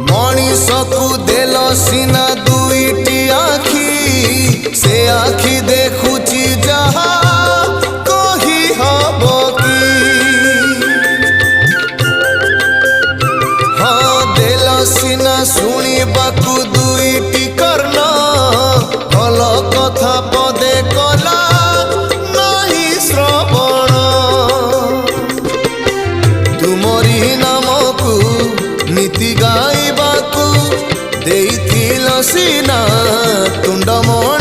मनीषकु देल सीना दुईटी आखि से आखि देखुची जहा कही हब कि हाँ देल सीना शुणिबाकु दुईटी कर्ण भल कथा पदे कला नहीं श्रवण तुमरी नामकु नीति गाइबाकु देइथिल सीना तुंडमणि